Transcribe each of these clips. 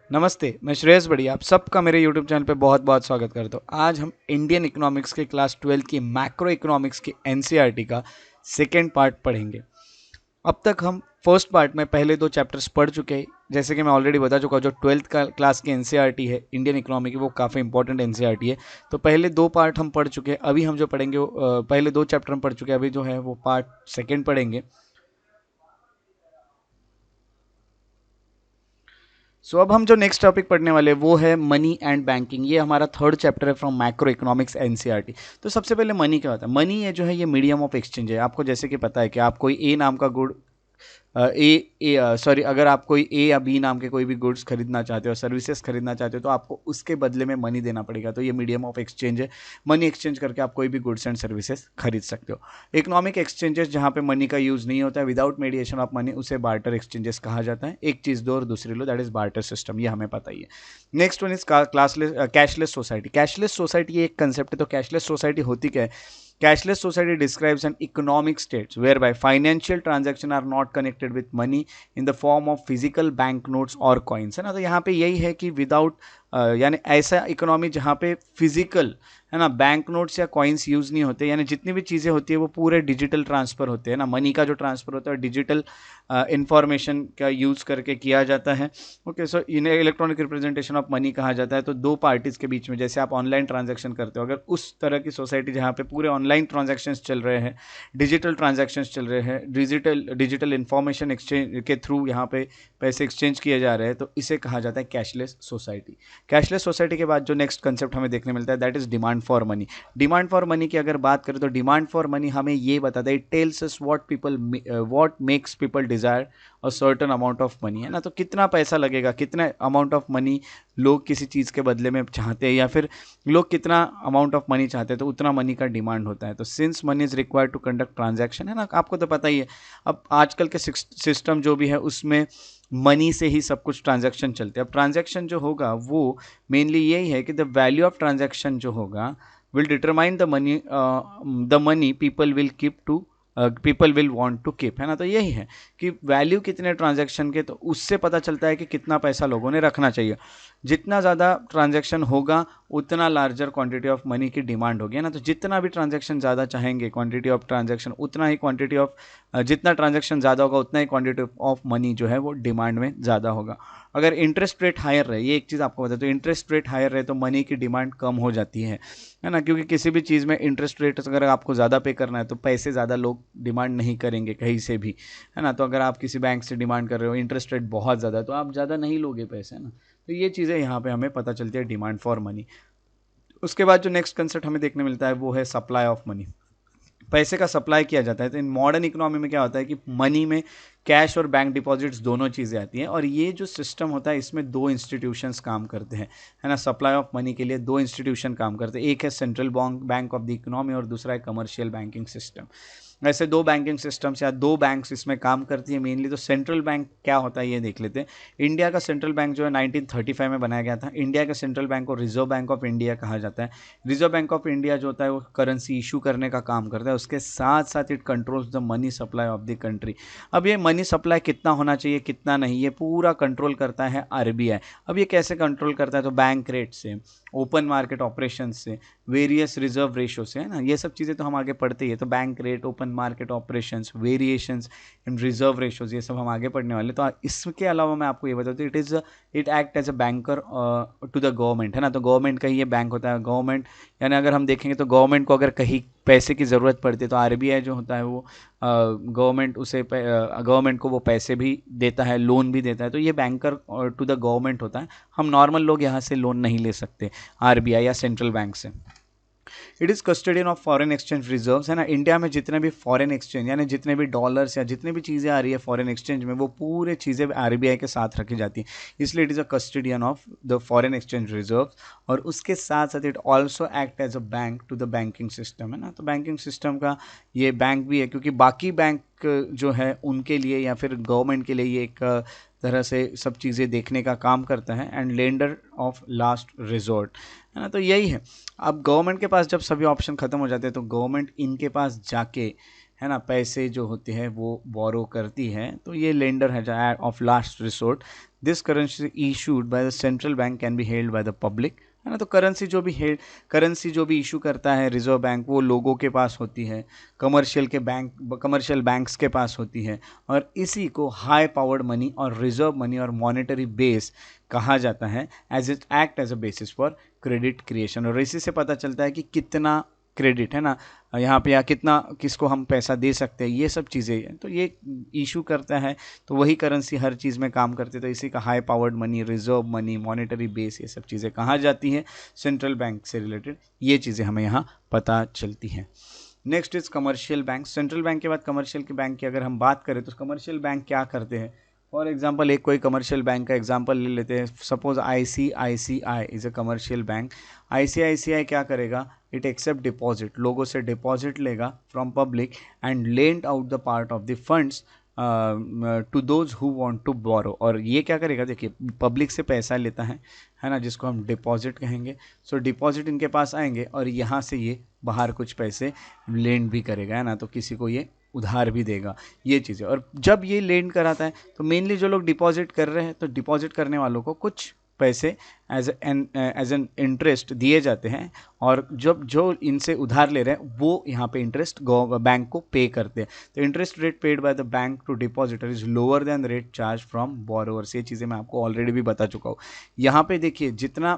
नमस्ते, मैं श्रेयस बढ़िया आप सबका मेरे यूट्यूब चैनल पे बहुत बहुत स्वागत करता हूँ। आज हम इंडियन इकोनॉमिक्स के क्लास 12 की मैक्रो इकोनॉमिक्स की एनसीईआरटी का सेकेंड पार्ट पढ़ेंगे। अब तक हम फर्स्ट पार्ट में पहले दो चैप्टर्स पढ़ चुके हैं। जैसे कि मैं ऑलरेडी बता चुका हूँ, जो ट्वेल्थ का क्लास की एनसीईआरटी है इंडियन इकोनॉमी की, वो काफ़ी इंपॉर्टेंट एनसीईआरटी है। तो पहले दो पार्ट हम पढ़ चुके हैं। अभी हम जो पढ़ेंगे पहले दो चैप्टर हम पढ़ चुके हैं, अभी जो है वो पार्ट सेकेंड पढ़ेंगे। अब हम जो नेक्स्ट टॉपिक पढ़ने वाले हैं वो है मनी एंड बैंकिंग। ये हमारा थर्ड चैप्टर है फ्रॉम मैक्रो इकोनॉमिक्स एनसीईआरटी। तो सबसे पहले मनी क्या होता है? मनी ये जो है ये मीडियम ऑफ एक्सचेंज है। आपको जैसे कि पता है कि आप कोई ए नाम का गुड अगर आप कोई ए या बी नाम के कोई भी गुड्स खरीदना चाहते हो, सर्विसेज खरीदना चाहते हो, तो आपको उसके बदले में मनी देना पड़ेगा। तो ये मीडियम ऑफ एक्सचेंज है। मनी एक्सचेंज करके आप कोई भी गुड्स एंड सर्विसेज खरीद सकते हो। इकोनॉमिक एक्सचेंजेस जहाँ पे मनी का यूज नहीं होता है, विदाउट मीडिएशन ऑफ मनी, उसे बार्टर एक्सचेंजेस कहा जाता है। एक चीज दो और दूसरी लो, दैट इज बार्टर सिस्टम। ये हमें पता ही है। Next one is cashless society. Cashless society ये एक कंसेप्ट है। तो कैशलेस सोसाइटी होती क्या है? Cashless society describes an economic state whereby financial transactions are not connected with money in the form of physical banknotes or coins, है ना। तो यहाँ पे यही है कि विदाउट यानी ऐसा इकोनॉमी जहाँ पे फिजिकल, है ना, बैंक नोट्स या कॉइन्स यूज नहीं होते, यानी जितनी भी चीज़ें होती है वो पूरे डिजिटल ट्रांसफर होते हैं ना। मनी का जो ट्रांसफर होता है डिजिटल इंफॉर्मेशन का यूज करके किया जाता है। ओके, सो इन्हें इलेक्ट्रॉनिक रिप्रेजेंटेशन ऑफ मनी कहा जाता है। तो दो पार्टीज के बीच में, जैसे आप ऑनलाइन ट्रांजैक्शन करते हो, अगर उस तरह की सोसाइटी जहाँ पे पूरे ऑनलाइन ट्रांजैक्शंस चल रहे हैं, डिजिटल ट्रांजैक्शंस चल रहे हैं, डिजिटल इंफॉर्मेशन एक्सचेंज के थ्रू यहाँ पे पैसे एक्सचेंज किए जा रहे हैं, तो इसे कहा जाता है कैशलेस सोसाइटी। कैशलेस सोसाइटी के बाद जो नेक्स्ट कंसेप्ट हमें देखने मिलता है that is demand for money. Demand for money की अगर बात करें तो डिमांड फॉर मनी हमें ये बताता है, it tells us what makes people desire a certain amount of money, है ना। तो कितना पैसा लगेगा, कितना अमाउंट ऑफ मनी लोग किसी चीज़ के बदले में चाहते हैं, या फिर लोग कितना अमाउंट ऑफ मनी चाहते हैं, तो उतना मनी का डिमांड होता है। तो since money is required to conduct transaction, है ना, आपको तो पता ही है। अब आजकल के सिस्टम जो भी है उसमें मनी से ही सब कुछ ट्रांजैक्शन चलते हैं। अब ट्रांजैक्शन जो होगा वो मेनली यही है कि द वैल्यू ऑफ ट्रांजैक्शन जो होगा will determine the money people will want to keep, है ना। तो यही है कि वैल्यू कितने ट्रांजैक्शन के, तो उससे पता चलता है कि कितना पैसा लोगों ने रखना चाहिए। जितना ज़्यादा ट्रांजैक्शन होगा उतना लार्जर क्वांटिटी ऑफ मनी की डिमांड होगी, है ना। तो जितना भी ट्रांजैक्शन ज़्यादा चाहेंगे क्वांटिटी ऑफ ट्रांजैक्शन, उतना ही क्वांटिटी ऑफ जितना ट्रांजैक्शन ज़्यादा होगा उतना ही क्वांटिटी ऑफ मनी जो है वो डिमांड में ज़्यादा होगा। अगर इंटरेस्ट रेट हायर रहे, ये एक चीज़ आपको बता, तो इंटरेस्ट रेट हायर रहे तो मनी की डिमांड कम हो जाती है ना। क्योंकि किसी भी चीज़ में इंटरेस्ट रेट अगर आपको ज़्यादा पे करना है तो पैसे ज़्यादा लोग डिमांड नहीं करेंगे कहीं से भी, है ना। तो अगर आप किसी बैंक से डिमांड कर रहे हो, इंटरेस्ट रेट बहुत ज़्यादा है, तो आप ज़्यादा नहीं लोगे पैसे, है ना। तो ये चीज़ें यहाँ पे हमें पता चलती है, डिमांड फॉर मनी। उसके बाद जो नेक्स्ट कंसेप्ट हमें देखने मिलता है वो है सप्लाई ऑफ मनी। पैसे का सप्लाई किया जाता है। तो इन मॉडर्न इकोनॉमी में क्या होता है कि मनी में कैश और बैंक डिपॉजिट्स दोनों चीज़ें आती हैं, और ये जो सिस्टम होता है इसमें दो इंस्टीट्यूशंस काम करते हैं, है ना। सप्लाई ऑफ मनी के लिए दो इंस्टीट्यूशन काम करते हैं, एक है central bank of the economy और दूसरा है कमर्शियल बैंकिंग सिस्टम। ऐसे दो बैंकिंग सिस्टम्स या दो बैंक्स इसमें काम करती है मेनली। तो सेंट्रल बैंक क्या होता है ये देख लेते हैं। इंडिया का सेंट्रल बैंक जो है 1935 में बनाया गया था। इंडिया का सेंट्रल बैंक को रिजर्व बैंक ऑफ इंडिया कहा जाता है। रिजर्व बैंक ऑफ इंडिया जो होता है वो करेंसी इशू करने का काम करता है, उसके साथ साथ it controls the money supply of the country. अब ये मनी सप्लाई कितना होना चाहिए कितना नहीं, ये पूरा कंट्रोल करता है आरबीआई। अब ये कैसे कंट्रोल करता है? तो बैंक रेट से, ओपन मार्केट ऑपरेशन से, वेरियस रिजर्व रेशो से, है ना। ये सब चीज़ें तो हम आगे पढ़ते ही है। तो bank rate, open market operations, variations in reserve ratios, ये सब हम आगे पढ़ने वाले। तो इसके अलावा मैं आपको ये बताता हूँ, it act as a banker to the government, है ना। तो गवर्नमेंट का ही ये बैंक होता है। गवर्नमेंट यानी अगर हम देखेंगे तो गवर्नमेंट को अगर कहीं पैसे की ज़रूरत पड़ती है तो आरबीआई जो होता है वो गवर्नमेंट को वो पैसे भी देता है, लोन भी देता है। तो ये बैंकर टू द गवर्नमेंट होता है। हम नॉर्मल लोग यहाँ से लोन नहीं ले सकते आरबीआई या सेंट्रल बैंक से। It is custodian of foreign exchange reserves, है ना। इंडिया में जितने भी फॉरेन एक्सचेंज यानी जितने भी डॉलर्स या जितनी भी चीज़ें आ रही है फॉरेन एक्सचेंज में, वो पूरे चीज़ें आरबीआई के साथ रखी जाती हैं। इसलिए it is a custodian of the foreign exchange reserve. और उसके साथ साथ it also act as a bank to the banking system, है ना। तो बैंकिंग सिस्टम का ये बैंक भी है, क्योंकि बाकी बैंक जो है उनके लिए या फिर गवर्नमेंट के लिए ये एक तरह से सब चीज़ें देखने का काम करता है, and lender of last resort, है ना। तो यही है। अब गवर्नमेंट के पास जब सभी ऑप्शन खत्म हो जाते हैं तो गवर्नमेंट इनके पास जाके है ना, पैसे जो होते हैं वो बोरो करती है, तो ये लेंडर है of last resort. This currency issued by the central bank can be held by the public, है ना। तो करेंसी जो भी इशू करता है रिजर्व बैंक, वो लोगों के पास होती है, कमर्शियल बैंक्स के पास होती है, और इसी को हाई पावर्ड मनी और रिजर्व मनी और मॉनेटरी बेस कहा जाता है, as it act as a basis for credit creation. और इसी से पता चलता है कि कितना क्रेडिट, है ना, यहाँ पे, या कितना किसको हम पैसा दे सकते हैं, ये सब चीज़ें हैं। तो ये इशू करता है, तो वही करेंसी हर चीज़ में काम करती है। तो इसी का high powered money, reserve money, monetary base, ये सब चीज़ें कहाँ जाती हैं, सेंट्रल बैंक से रिलेटेड ये चीज़ें हमें यहाँ पता चलती हैं। Next is commercial bank. Central bank के बाद कमर्शियल के बैंक की अगर हम बात करें तो कमर्शियल बैंक क्या करते हैं। फॉर एग्जाम्पल एक कोई कमर्शियल बैंक का एग्जाम्पल ले लेते हैं। Suppose ICICI is a commercial bank. ICICI क्या करेगा, इट एक्सेप्ट डिपॉजिट, लोगों से डिपॉजिट लेगा from public and lend out the part of the funds to those who want to borrow. और ये क्या करेगा, देखिए पब्लिक से पैसा लेता है ना, जिसको हम डिपॉजिट कहेंगे। सो डिपॉजिट इनके पास आएंगे और यहाँ से ये बाहर कुछ पैसे लेंड भी करेगा, है ना, तो किसी को ये उधार भी देगा, ये चीज़ें। और जब ये लेंड कराता है तो मेनली जो लोग डिपॉजिट कर रहे हैं, तो डिपॉजिट करने वालों को कुछ पैसे एज एन इंटरेस्ट दिए जाते हैं, और जब जो इनसे उधार ले रहे हैं वो यहाँ पे इंटरेस्ट बैंक को पे करते हैं। तो interest rate paid by the bank to depositor is lower than rate charge from borrowers. ये चीज़ें मैं आपको ऑलरेडी भी बता चुका हूँ। यहाँ पे देखिए जितना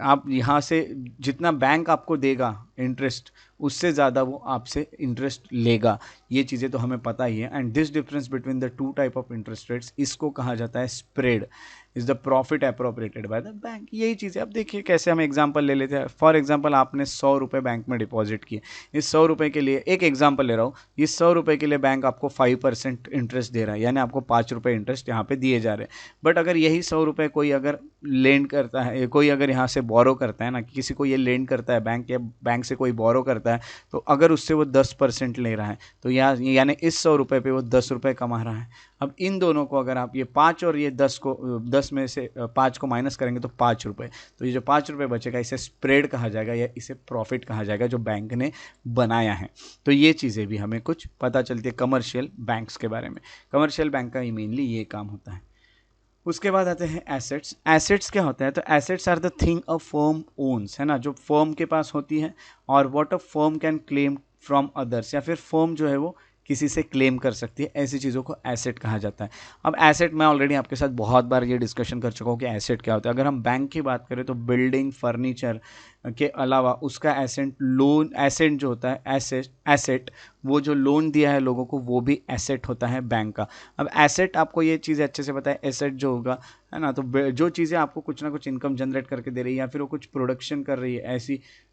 आप यहाँ से जितना बैंक आपको देगा इंटरेस्ट, उससे ज़्यादा वो आपसे इंटरेस्ट लेगा, ये चीज़ें तो हमें पता ही है। And this difference between the two type of interest rates, इसको कहा जाता है spread, is the profit appropriated bye the bank. यही चीज़ है। अब देखिए कैसे हम एग्जांपल ले लेते हैं। फॉर एग्जांपल आपने 100 रुपये बैंक में डिपॉजिट किए। इस 100 रुपये के लिए, एक एग्जांपल ले रहा हूँ, इस 100 रुपये के लिए बैंक आपको 5% इंटरेस्ट दे रहा है, यानी आपको 5 रुपये इंटरेस्ट यहाँ पे दिए जा रहे हैं। बट अगर यही 100 रुपये कोई अगर लेंड करता है, कोई अगर यहाँ से बोरो करता है ना, किसी को ये लेंड करता है बैंक, या बैंक से कोई बोरो करता है, तो अगर उससे वो 10% ले रहा है, तो यानी इस 100 रुपये पे वो 10 रुपये कमा रहा है। अब इन दोनों को अगर आप ये 5 और ये 10 में से 5 को माइनस करेंगे तो 5 रुपये, तो ये जो 5 रुपये बचेगा इसे स्प्रेड कहा जाएगा, या इसे प्रॉफिट कहा जाएगा जो बैंक ने बनाया है। तो ये चीज़ें भी हमें कुछ पता चलती है कमर्शियल बैंक्स के बारे में। कमर्शियल बैंक का ही मेनली ये काम होता है। उसके बाद आते हैं एसेट्स। एसेट्स क्या होता है, तो assets are the thing a firm owns, है ना, जो फर्म के पास होती है, और what a firm can claim from others, या फिर फर्म जो है वो किसी से क्लेम कर सकती है, ऐसी चीज़ों को एसेट कहा जाता है। अब एसेट मैं ऑलरेडी आपके साथ बहुत बार ये डिस्कशन कर चुका हूँ कि एसेट क्या होता है। अगर हम बैंक की बात करें तो बिल्डिंग, फर्नीचर के अलावा उसका एसेट जो होता है, एसेट वो जो लोन दिया है लोगों को, वो भी एसेट होता है बैंक का। अब एसेट आपको ये चीज़ अच्छे से पता है, एसेट जो होगा, है ना, तो जो चीज़ें आपको कुछ ना कुछ इनकम जनरेट करके दे रही है, या फिर वो कुछ प्रोडक्शन कर रही है,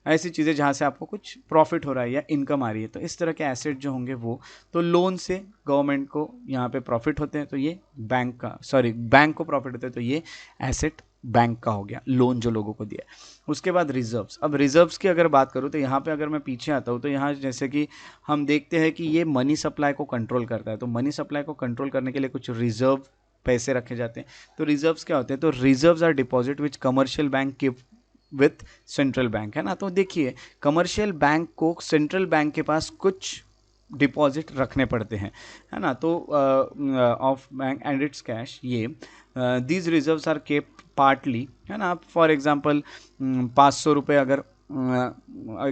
ऐसी चीज़ें जहाँ से आपको कुछ प्रॉफिट हो रहा है या इनकम आ रही है, तो इस तरह के एसेट जो होंगे वो, तो लोन से गवर्नमेंट को यहाँ पे प्रॉफिट होते हैं, तो ये बैंक को प्रॉफिट होते हैं, तो ये एसेट बैंक का हो गया, लोन जो लोगों को दिया। उसके बाद रिजर्व्स। अब रिजर्व्स की अगर बात करूँ तो यहाँ पे अगर मैं पीछे आता हूँ तो यहाँ जैसे कि हम देखते हैं कि ये मनी सप्लाई को कंट्रोल करता है, तो मनी सप्लाई को कंट्रोल करने के लिए कुछ रिजर्व पैसे रखे जाते हैं। तो रिजर्व्स क्या होते हैं, तो reserves are deposit which commercial bank keep with central bank, है ना। तो देखिए कमर्शियल बैंक को सेंट्रल बैंक के पास कुछ डिपॉजिट रखने पड़ते हैं, है ना, तो of bank and it's cash, ये these reserves are kept partly, है ना। फॉर एग्जांपल 500 रुपये अगर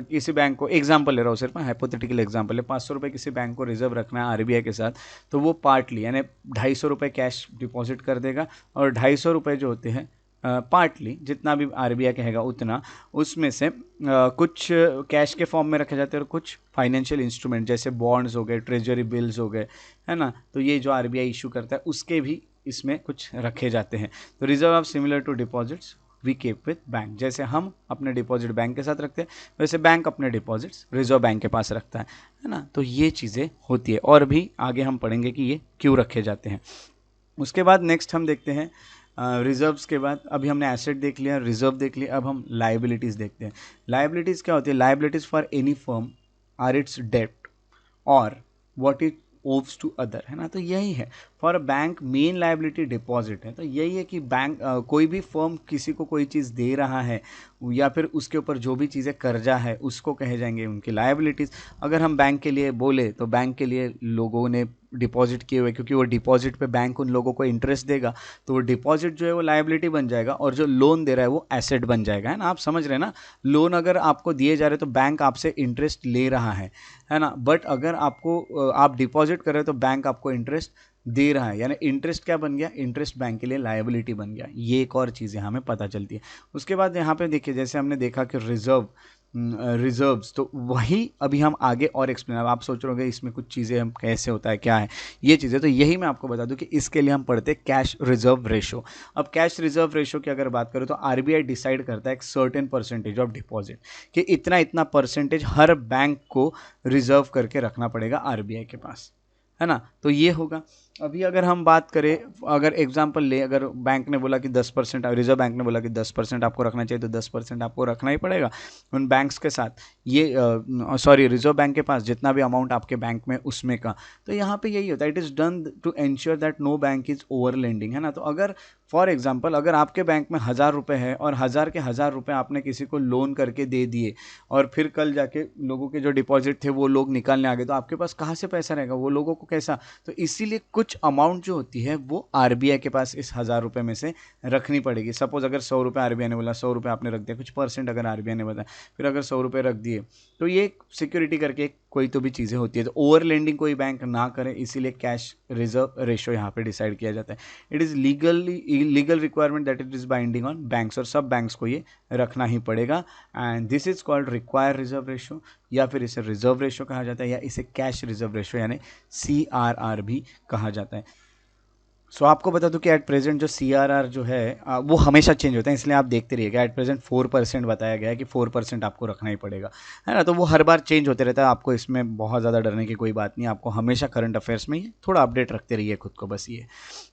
किसी बैंक को, एग्जांपल ले रहा हूँ सिर्फ, हाइपोथेटिकल एग्जांपल है, 500 रुपये किसी बैंक को रिजर्व रखना है आरबीआई के साथ, तो वो पार्टली यानी 250 रुपये कैश डिपॉजिट कर देगा, और 250 रुपये जो होते हैं पार्टली जितना भी आरबीआई कहेगा उतना, उसमें से कुछ कैश के फॉर्म में रखे जाते हैं और कुछ फाइनेंशियल इंस्ट्रूमेंट जैसे बॉन्ड्स हो गए, ट्रेजरी बिल्स हो गए, है ना, तो ये जो आरबीआई इशू करता है उसके भी इसमें कुछ रखे जाते हैं। तो reserve of similar to deposits we keep with bank, जैसे हम अपने डिपॉजिट बैंक के साथ रखते हैं वैसे बैंक अपने डिपॉजिट्स रिजर्व बैंक के पास रखता है ना। तो ये चीज़ें होती है, और भी आगे हम पढ़ेंगे कि ये क्यों रखे जाते हैं। उसके बाद नेक्स्ट हम देखते हैं रिजर्व्स के बाद, अभी हमने एसेट देख लिया, रिजर्व देख लिया, अब हम लाइबिलिटीज़ देखते हैं। लाइबिलिटीज़ क्या होती है, liabilities for any firm are its debt और ओव्स टू अदर, है ना। तो यही है for a bank main liability deposit है। तो यही है कि बैंक कोई भी फर्म किसी को कोई चीज़ दे रहा है या फिर उसके ऊपर जो भी चीज़ें कर्जा है उसको कहे जाएंगे उनकी लायबिलिटीज़। अगर हम बैंक के लिए बोले तो बैंक के लिए लोगों ने डिपॉजिट किए हुए, क्योंकि वो डिपॉजिट पे बैंक उन लोगों को इंटरेस्ट देगा, तो वो डिपॉजिट जो है वो लायबिलिटी बन जाएगा और जो लोन दे रहा है वो एसेट बन जाएगा, है ना। आप समझ रहे हैं ना, लोन अगर आपको दिए जा रहे हैं तो बैंक आपसे इंटरेस्ट ले रहा है ना। बट अगर आपको आप डिपॉजिट कर रहे हो तो बैंक आपको इंटरेस्ट दे रहा है, यानी इंटरेस्ट क्या बन गया, इंटरेस्ट बैंक के लिए लायबिलिटी बन गया। ये एक और चीज़ यहाँ हमें पता चलती है। उसके बाद यहाँ पे देखिए, जैसे हमने देखा कि रिजर्व्स, तो वही अभी हम आगे और एक्सप्लेन, अब आप सोच रहे होंगे इसमें कुछ चीज़ें हम कैसे होता है क्या है ये चीज़ें, तो यही मैं आपको बता दूं कि इसके लिए हम पढ़ते हैं कैश रिजर्व रेशो। अब कैश रिजर्व रेशो की अगर बात करें तो आरबीआई डिसाइड करता है एक सर्टेन परसेंटेज ऑफ डिपॉजिट, कि इतना इतना परसेंटेज हर बैंक को रिजर्व करके रखना पड़ेगा आरबीआई के पास, है ना। तो ये होगा। अभी अगर हम बात करें, अगर एग्जांपल ले, अगर बैंक ने बोला कि 10%, रिजर्व बैंक ने बोला कि 10% आपको रखना चाहिए, तो 10% आपको रखना ही पड़ेगा उन बैंक्स के साथ, ये सॉरी रिजर्व बैंक के पास जितना भी अमाउंट आपके बैंक में उसमें का। तो यहाँ पे यही होता है, it is done to ensure that no bank is over lending, है ना। तो अगर फॉर एग्जाम्पल अगर आपके बैंक में 1000 रुपये है और 1000 के 1000 रुपये आपने किसी को लोन करके दे दिए और फिर कल जाके लोगों के जो डिपॉजिट थे वो लोग निकालने आ गए, तो आपके पास कहाँ से पैसा रहेगा, वो लोगों को कैसा। तो इसीलिए कुछ अमाउंट जो होती है वो आरबीआई के पास इस 1000 रुपये में से रखनी पड़ेगी। सपोज अगर 100 रुपये आरबीआई ने बोला, 100 रुपये आपने रख दिया, कुछ परसेंट अगर आरबीआई ने बताया, फिर अगर 100 रुपये रख दिए, तो ये सिक्योरिटी करके कोई तो भी चीज़ें होती है। तो ओवर लेंडिंग कोई बैंक ना करे, इसीलिए कैश रिजर्व रेशो यहाँ पे डिसाइड किया जाता है। It is legal requirement that it is binding on banks, और सब बैंक्स को ये रखना ही पड़ेगा। And this is called require reserve ratio, या फिर इसे रिजर्व रेशो कहा जाता है, या इसे कैश रिजर्व रेशो यानी CRR भी कहा जाता है। सो आपको बता दूं कि एट प्रेजेंट जो CRR जो है वो हमेशा चेंज होता है, इसलिए आप देखते रहिएगा। एट प्रेजेंट 4% बताया गया है कि 4% आपको रखना ही पड़ेगा, है ना। तो वो हर बार चेंज होते रहता है, आपको इसमें बहुत ज़्यादा डरने की कोई बात नहीं, आपको हमेशा करंट अफेयर्स में ही थोड़ा अपडेट रखते रहिए खुद को, बस ये।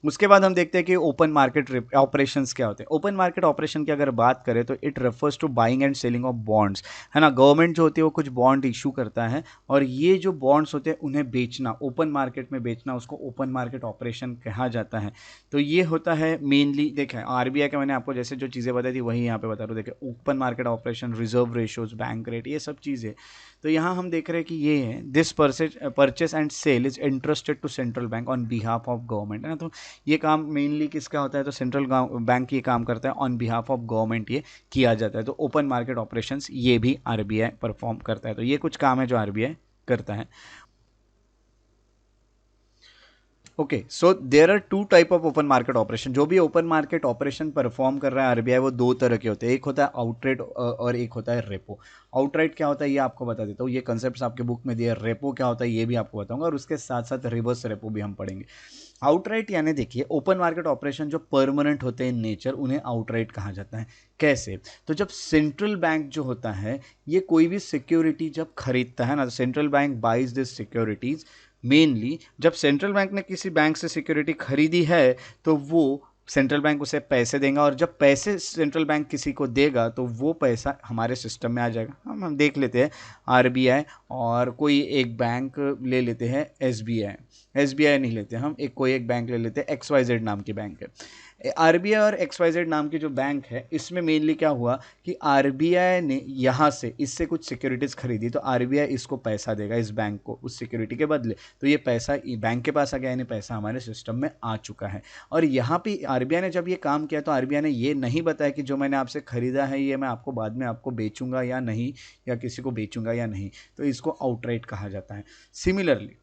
उसके बाद हम देखते हैं कि ओपन मार्केट ऑपरेशंस क्या होते हैं। ओपन मार्केट ऑपरेशन की अगर बात करें तो it refers to buying and selling of bonds, है ना। गवर्नमेंट जो होती है वो कुछ बॉन्ड इशू करता है, और ये जो बॉन्ड्स होते हैं उन्हें बेचना, ओपन मार्केट में बेचना, उसको ओपन मार्केट ऑपरेशन कहा जाता है। तो ये होता है मेनली, देखें आरबीआई का मैंने आपको जैसे जो चीज़ें बताई थी वही यहाँ पे बता रहा हूँ। देखें open market operation, reserve ratios, bank rate, ये सब चीज़ें। तो यहाँ हम देख रहे हैं कि ये है, this purchase and sale is interested to central bank on behalf of government, है ना। तो ये काम मेनली किसका होता है, तो सेंट्रल बैंक ये काम करता है, ऑन बिहाफ ऑफ गवर्नमेंट ये किया जाता है। तो ओपन मार्केट ऑपरेशंस ये भी आरबीआई परफॉर्म करता है। तो ये कुछ काम है जो आरबीआई करता है। Okay, so there are two type of open market operation. जो भी ओपन मार्केट ऑपरेशन परफॉर्म कर रहा है आरबीआई, वो दो तरह के होते हैं, एक होता है आउटरेट और एक होता है रेपो। आउटराइट क्या होता है ये आपको बता देता हूँ, ये कंसेप्ट आपके बुक में दिया है। रेपो क्या होता है ये भी आपको बताऊंगा, और उसके साथ साथ रिवर्स रेपो भी हम पढ़ेंगे। आउटराइट यानी देखिए, ओपन मार्केट ऑपरेशन जो परमानेंट होते हैं नेचर, उन्हें आउटराइट कहा जाता है। कैसे, तो जब सेंट्रल बैंक जो होता है ये कोई भी सिक्योरिटी जब खरीदता है ना, तो central bank buys this securities. Mainly जब सेंट्रल बैंक ने किसी बैंक से सिक्योरिटी खरीदी है तो वो सेंट्रल बैंक उसे पैसे देगा, और जब पैसे सेंट्रल बैंक किसी को देगा तो वो पैसा हमारे सिस्टम में आ जाएगा। हम देख लेते हैं आरबीआई और कोई एक बैंक ले लेते हैं, एसबीआई नहीं लेते हम, कोई एक बैंक ले लेते हैं, XYZ नाम की बैंक है। आरबीआई और XYZ नाम की जो बैंक है, इसमें मेनली क्या हुआ कि आरबीआई ने यहाँ से इससे कुछ सिक्योरिटीज़ खरीदी, तो आरबीआई इसको पैसा देगा, इस बैंक को, उस सिक्योरिटी के बदले। तो ये पैसा बैंक के पास आ गया, यानी पैसा हमारे सिस्टम में आ चुका है। और यहाँ पे आरबीआई ने जब ये काम किया तो आरबीआई ने ये नहीं बताया कि जो मैंने आपसे खरीदा है ये मैं आपको बाद में आपको बेचूंगा या नहीं, या किसी को बेचूंगा या नहीं। तो इसको आउटराइट कहा जाता है। सिमिलरली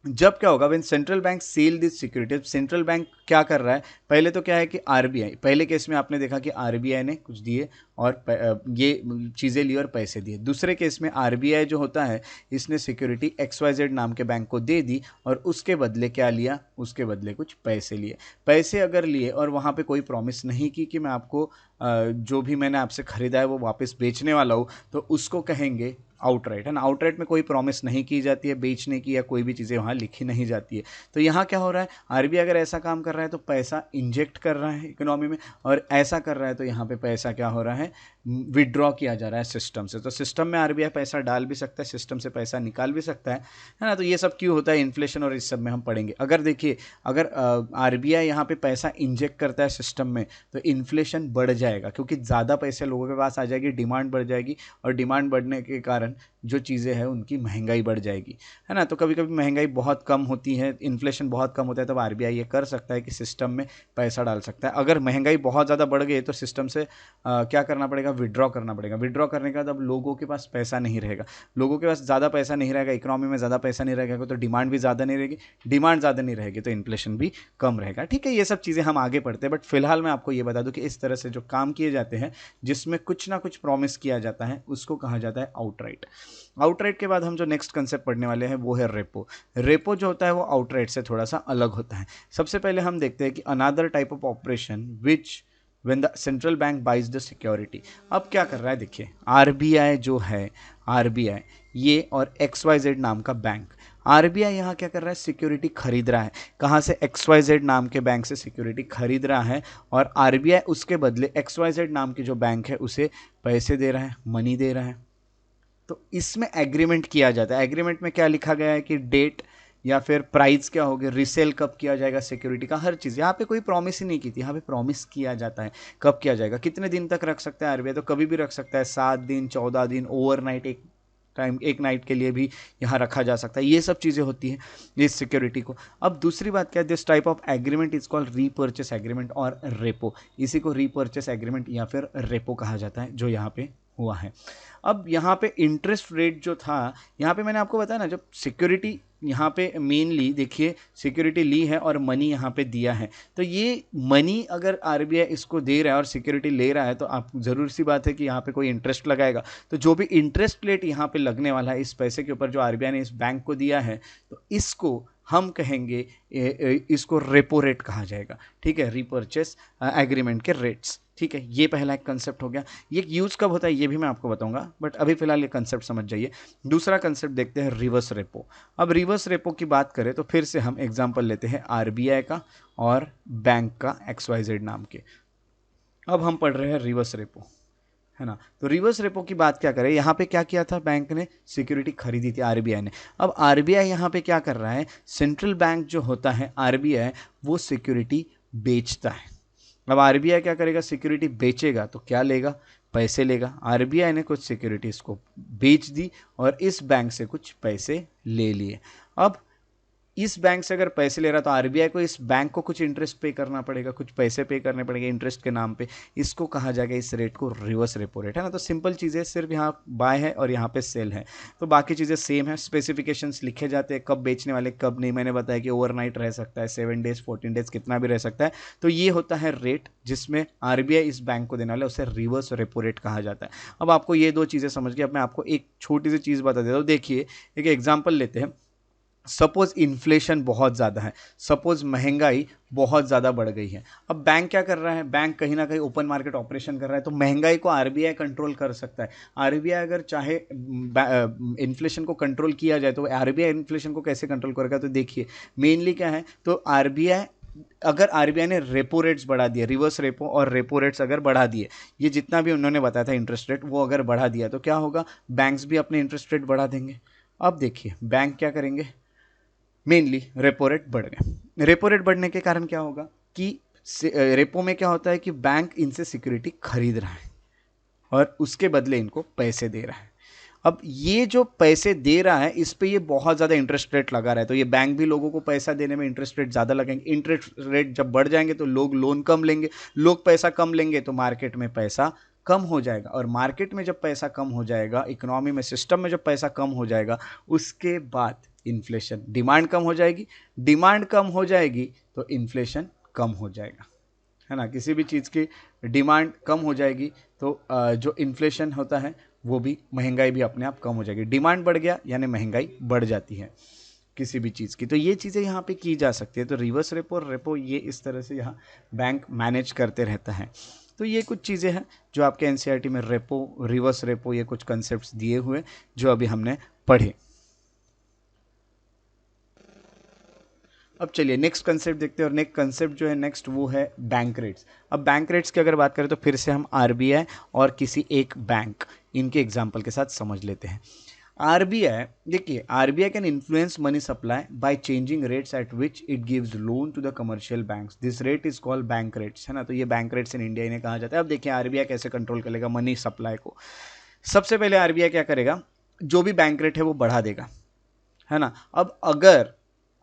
जब क्या होगा, when central bank sell this security, central bank क्या कर रहा है, पहले तो क्या है कि आरबीआई, पहले केस में आपने देखा कि आरबीआई ने कुछ दिए और ये चीज़ें ली और पैसे दिए। दूसरे केस में आरबीआई जो होता है इसने सिक्योरिटी XYZ नाम के बैंक को दे दी, और उसके बदले क्या लिया, उसके बदले कुछ पैसे लिए। पैसे अगर लिए और वहाँ पे कोई प्रॉमिस नहीं की कि मैं आपको जो भी मैंने आपसे ख़रीदा है वो वापस बेचने वाला हूँ, तो उसको कहेंगे आउटराइट, है ना। आउटराइट में कोई प्रॉमिस नहीं की जाती है बेचने की, या कोई भी चीज़ें वहाँ लिखी नहीं जाती है। तो यहाँ क्या हो रहा है, आरबीआई अगर ऐसा काम कर रहा है तो पैसा इंजेक्ट कर रहा है इकोनॉमी में, और ऐसा कर रहा है तो यहाँ पे पैसा क्या हो रहा है, विड्रॉ किया जा रहा है सिस्टम से। तो सिस्टम में आरबीआई पैसा डाल भी सकता है, सिस्टम से पैसा निकाल भी सकता है ना। तो ये सब क्यों होता है, इन्फ्लेशन और इस सब में हम पढ़ेंगे। अगर देखिए, अगर आरबीआई यहाँ पे पैसा इंजेक्ट करता है सिस्टम में तो इन्फ्लेशन बढ़ जाएगा, क्योंकि ज़्यादा पैसे लोगों के पास आ जाएगी, डिमांड बढ़ जाएगी, और डिमांड बढ़ने के कारण जो चीज़ें हैं उनकी महंगाई बढ़ जाएगी, है ना। तो कभी कभी महंगाई बहुत कम होती है, इन्फ्लेशन बहुत कम होता है, तब आरबीआई ये कर सकता है कि सिस्टम में पैसा डाल सकता है। अगर महंगाई बहुत ज़्यादा बढ़ गई तो सिस्टम से क्या करना पड़ेगा, विड्रॉ करना पड़ेगा। विड्रॉ करने का तब लोगों के पास पैसा नहीं रहेगा, लोगों के पास ज़्यादा पैसा नहीं रहेगा, इकोनॉमी में ज़्यादा पैसा नहीं रहेगा तो डिमांड भी ज़्यादा नहीं रहेगी, डिमांड ज़्यादा नहीं रहेगी तो इन्फ्लेशन भी कम रहेगा। ठीक है, ये सब चीज़ें हम आगे पढ़ते हैं, बट फिलहाल मैं आपको ये बता दूं कि इस तरह से जो काम किए जाते हैं जिसमें कुछ ना कुछ प्रॉमिस किया जाता है उसको कहा जाता है आउटराइट। आउटराइट के बाद हम जो नेक्स्ट कंसेप्ट पढ़ने वाले हैं वो है रेपो। रेपो जो होता है वो आउटराइट से थोड़ा सा अलग होता है। सबसे पहले हम देखते हैं कि another type of operation which when the central bank buys the security. अब क्या कर रहा है, देखिए आरबीआई जो है, आरबीआई ये और XYZ नाम का बैंक, आरबीआई यहाँ क्या कर रहा है, सिक्योरिटी खरीद रहा है। कहाँ से, XYZ नाम के बैंक से सिक्योरिटी खरीद रहा है, और आरबीआई उसके बदले XYZ नाम की जो बैंक है उसे पैसे दे रहा है, मनी दे रहा है। तो इसमें एग्रीमेंट किया जाता है। एग्रीमेंट में क्या लिखा गया है कि डेट या फिर प्राइस क्या होगी, रिसेल कब किया जाएगा सिक्योरिटी का, हर चीज़। यहाँ पे कोई प्रॉमिस ही नहीं की थी, यहाँ पे प्रॉमिस किया जाता है कब किया जाएगा, कितने दिन तक रख सकता है आरबीआई, तो कभी भी रख सकता है, 7 दिन, 14 दिन, ओवरनाइट, एक नाइट के लिए भी यहाँ रखा जा सकता है। ये सब चीज़ें होती हैं इस सिक्योरिटी को। अब दूसरी बात क्या है, this type of agreement is called repurchase agreement और रेपो। इसी को रीपर्चेस एग्रीमेंट या फिर रेपो कहा जाता है, जो यहाँ पे हुआ है। अब यहाँ पे इंटरेस्ट रेट जो था, यहाँ पे मैंने आपको बताया ना, जब सिक्योरिटी यहाँ पे मेनली देखिए सिक्योरिटी ली है और मनी यहाँ पे दिया है, तो ये मनी अगर आरबीआई इसको दे रहा है और सिक्योरिटी ले रहा है तो आप ज़रूर सी बात है कि यहाँ पे कोई इंटरेस्ट लगाएगा। तो जो भी इंटरेस्ट रेट यहाँ पे लगने वाला है इस पैसे के ऊपर जो आरबीआई ने इस बैंक को दिया है, तो इसको हम कहेंगे, इसको रेपो रेट कहा जाएगा। ठीक है, रीपर्चेस एग्रीमेंट के रेट्स। ठीक है, ये पहला एक कंसेप्ट हो गया। ये यूज़ कब होता है ये भी मैं आपको बताऊंगा, बट अभी फिलहाल ये कंसेप्ट समझ जाइए। दूसरा कंसेप्ट देखते हैं, रिवर्स रेपो। अब रिवर्स रेपो की बात करें तो फिर से हम एग्जांपल लेते हैं आरबीआई का और बैंक का XYZ नाम के। अब हम पढ़ रहे हैं रिवर्स रेपो, है ना। तो रिवर्स रेपो की बात क्या करें, यहाँ पे क्या किया था, बैंक ने सिक्योरिटी खरीदी थी आरबीआई ने। अब आरबीआई यहाँ पे क्या कर रहा है, सेंट्रल बैंक जो होता है आरबीआई, वो सिक्योरिटी बेचता है। अब आरबीआई क्या करेगा, सिक्योरिटी बेचेगा तो क्या लेगा, पैसे लेगा। आरबीआई ने कुछ सिक्योरिटीज़ को बेच दी और इस बैंक से कुछ पैसे ले लिए। अब इस बैंक से अगर पैसे ले रहा तो आरबीआई को इस बैंक को कुछ इंटरेस्ट पे करना पड़ेगा, कुछ पैसे पे करने पड़ेंगे इंटरेस्ट के नाम पे। इसको कहा जाएगा, इस रेट को रिवर्स रेपो रेट, है ना। तो सिंपल चीज़ें, सिर्फ यहाँ बाय है और यहाँ पे सेल है, तो बाकी चीज़ें सेम है। स्पेसिफिकेशंस लिखे जाते हैं, कब बेचने वाले कब नहीं। मैंने बताया कि ओवरनाइट रह सकता है, 7 डेज 14 डेज कितना भी रह सकता है। तो ये होता है रेट जिसमें आरबीआई इस बैंक को देने वाला है, उसे रिवर्स रेपो रेट कहा जाता है। अब आपको ये दो चीज़ें समझ गई। अब मैं आपको एक छोटी सी चीज़ बता देता हूँ। देखिए एक एग्जाम्पल लेते हैं। सपोज इन्फ्लेशन बहुत ज़्यादा है, सपोज महंगाई बहुत ज़्यादा बढ़ गई है। अब बैंक क्या कर रहा है, बैंक कहीं ना कहीं ओपन मार्केट ऑपरेशन कर रहा है, तो महंगाई को आरबीआई कंट्रोल कर सकता है। आरबीआई अगर चाहे इन्फ्लेशन को कंट्रोल किया जाए तो आरबीआई इन्फ्लेशन को कैसे कंट्रोल करेगा, तो देखिए मेनली क्या है, तो आरबीआई अगर आरबीआई ने रेपो रेट्स बढ़ा दिए, रिवर्स रेपो और रेपो रेट्स अगर बढ़ा दिए, ये जितना भी उन्होंने बताया था इंटरेस्ट रेट, वो अगर बढ़ा दिया तो क्या होगा, बैंक्स भी अपने इंटरेस्ट रेट बढ़ा देंगे। अब देखिए बैंक क्या करेंगे, मेनली रेपो रेट बढ़ गए। रेपो रेट बढ़ने के कारण क्या होगा कि रेपो में क्या होता है कि बैंक इनसे सिक्योरिटी खरीद रहा है और उसके बदले इनको पैसे दे रहा है। अब ये जो पैसे दे रहा है इस पे ये बहुत ज़्यादा इंटरेस्ट रेट लगा रहा है, तो ये बैंक भी लोगों को पैसा देने में इंटरेस्ट रेट ज़्यादा लगेंगे। इंटरेस्ट रेट जब बढ़ जाएंगे तो लोग लोन कम लेंगे, लोग पैसा कम लेंगे तो मार्केट में पैसा कम हो जाएगा, और मार्केट में जब पैसा कम हो जाएगा, इकोनॉमी में, सिस्टम में जब पैसा कम हो जाएगा, उसके बाद इन्फ्लेशन, डिमांड कम हो जाएगी, डिमांड कम हो जाएगी तो इन्फ्लेशन कम हो जाएगा, है ना। किसी भी चीज़ की डिमांड कम हो जाएगी तो जो इन्फ्लेशन होता है वो भी, महंगाई भी अपने आप कम हो जाएगी। डिमांड बढ़ गया यानी महंगाई बढ़ जाती है किसी भी चीज़ की। तो ये चीज़ें यहाँ पे की जा सकती है। तो रिवर्स रेपो और रेपो ये इस तरह से यहाँ बैंक मैनेज करते रहता है। तो ये कुछ चीज़ें हैं जो आपके एनसीईआरटी में रेपो, रिवर्स रेपो, ये कुछ कंसेप्ट दिए हुए जो अभी हमने पढ़े। अब चलिए नेक्स्ट कंसेप्ट देखते हैं, और नेक्स्ट कंसेप्ट जो है नेक्स्ट वो है बैंक रेट्स। अब बैंक रेट्स की अगर बात करें तो फिर से हम आरबीआई और किसी एक बैंक, इनके एग्जाम्पल के साथ समझ लेते हैं। आरबीआई, देखिए RBI can influence money supply by changing rates at which it gives loan to the commercial banks, this rate is called bank rates, है ना। तो ये बैंक रेट्स इन इंडिया इन्हें कहा जाता है। अब देखिए आरबीआई कैसे कंट्रोल करेगा मनी सप्लाई को। सबसे पहले आरबीआई क्या करेगा, जो भी बैंक रेट है वो बढ़ा देगा, है ना। अब अगर